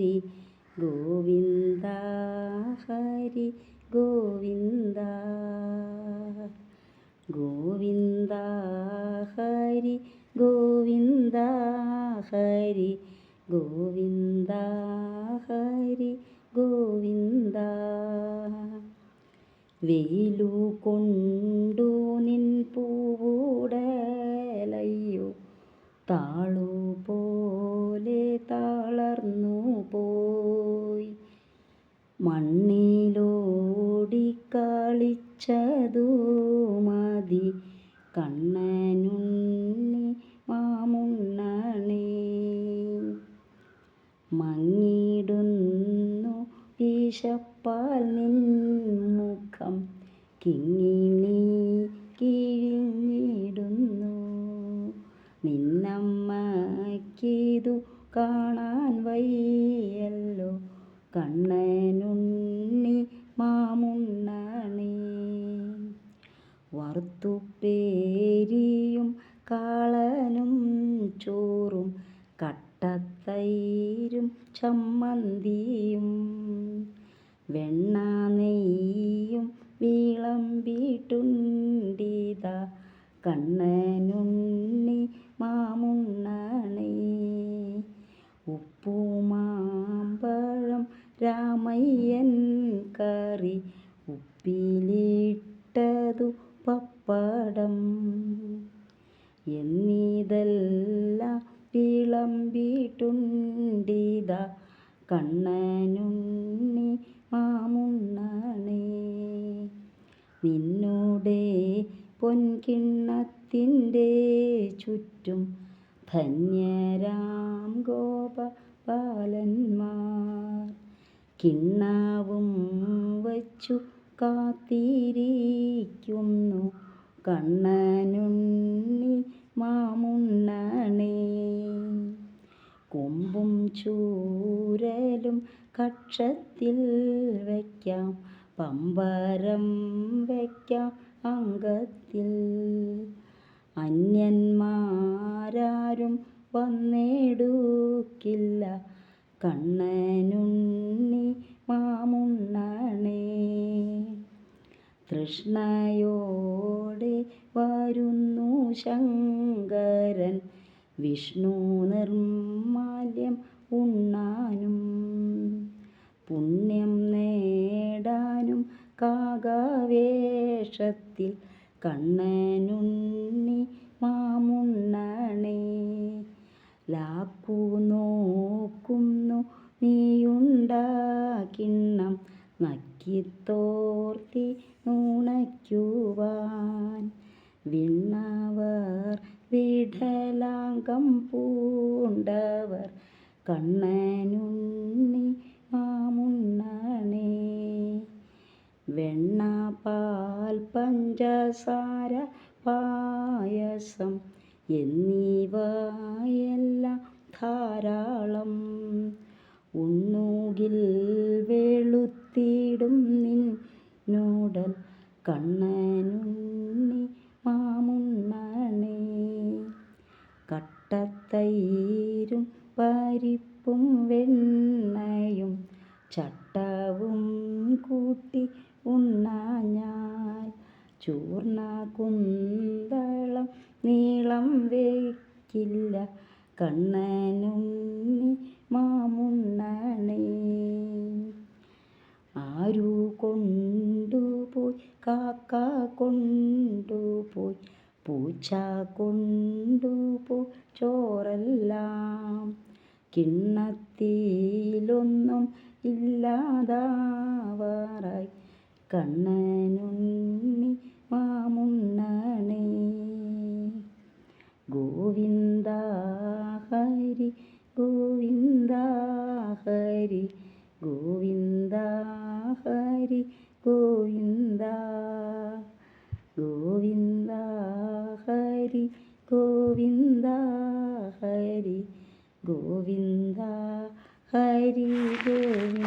ഹരി ഗോവിന്ദ ഹരി ഗോവിന്ദ ഗോവിന്ദ ഹരി ഗോവിന്ദ ഹരി ഗോവിന്ദ ഹരി ഗോവിന്ദ വെയിലു കൊണ്ടു നിൻ പൂവുടലയ്യോ താളുപോലെ തളർന്നു പോയി മണ്ണിലോടിക്കളിച്ചതു മതി കണ്ണനുണ്ണി മാമുണ്ണണേ മങ്ങിടുന്നു വിശപ്പാൽ നിൻ മുഖം കിങ്ങിണി കിഴിഞ്ഞിടുന്നു നിന്നമ്മയ്ക്കിതു കാണാൻ വയ്യല്ലോ കണ്ണനുണ്ണി മാമുണ്ണണേ വറുത്തുപ്പേരിയും കാളനും ചോറും കട്ടത്തൈരും ചമ്മന്തിയും വെണ്ണ നെയ്യും വിളമ്പിട്ടുണ്ടിത കണ്ണനുണ്ണി മാമുണ്ണണേ ഉപ്പുമാമ്പഴം രാമയ്യൻ കറി ഉപ്പിലിട്ടതു പപ്പടം എന്നിതെല്ലാം വിളമ്പിട്ടുണ്ടിത കണ്ണനുണ്ണി മാമുണ്ണണേ നിന്നോടെ പൊൻകിണ്ണത്തിൻ്റെ ചുറ്റും ധന്യരാം ഗോപബാലന്മാർ കിണ്ണവും വച്ചു കാത്തിരിക്കുന്നു കണ്ണനുണ്ണി മാമുണ്ണണേ കൊമ്പും ചൂരലും കക്ഷത്തിൽ വയ്ക്കാം പമ്പരം വയ്ക്കാം അംഗത്തിൽ അന്യന്മാരാരും വന്നെടുക്കില്ല കണ്ണനുണ്ണി മാമുണ്ണണേ തൃഷ്ണയോടെ വരുന്നു ശങ്കരൻ വിഷ്ണു നിർമ്മാല്യം ഉണ്ണാനും പുണ്യം നേടാനും കാകവേഷത്തിൽ കണ്ണനുണ്ണി മാമുണ്ണണേ ലാക്കു നോക്കുന്നു നീയുണ്ടാക്കിണ്ണം നക്കിത്തോർത്തി നുണയ്ക്കുവാൻ വിണ്ണവർ വിടലാംഗം പൂണ്ടവർ കണ്ണനുണ്ണി മാമുണ്ണണേ വെണ്ണ പാൽ പഞ്ചസാര പായസം എന്നിവയെല്ലാം ധാരാളം ഉണ്ണുകിൽ വെളുത്തിടും നിന്നോടൽ കണ്ണനുണ്ണി മാമുണ്ണണേ കട്ടത്തൈരും പരിപ്പും വെണ്ണയും ചട്ടവും കൂട്ടി ഉണ്ണാഞ്ഞാൽ ചൂർണ കുന്തളം നീളം വയ്ക്കില്ല കണ്ണനുണ്ണി മാമുണ്ണണേ ആരു കൊണ്ടുപോയി കാക്ക കൊണ്ടുപോയി പൂച്ച കൊണ്ടുപോയി ചോറെല്ലാം കിണ്ണത്തിലൊന്നും ഇല്ലാതാവാറായി കണ്ണനുണ്ണി മാമുണ്ണണേ ഗോവിന്ദ ഹരി ഗോവിന്ദ ഹരി ഗോവിന്ദ ഹരി ഗോവിന്ദ ഗോവിന്ദ ഹരി ഗോവിന്ദ ഹരി ഗോവിന്ദ ഹരി ഗോവിന്ദ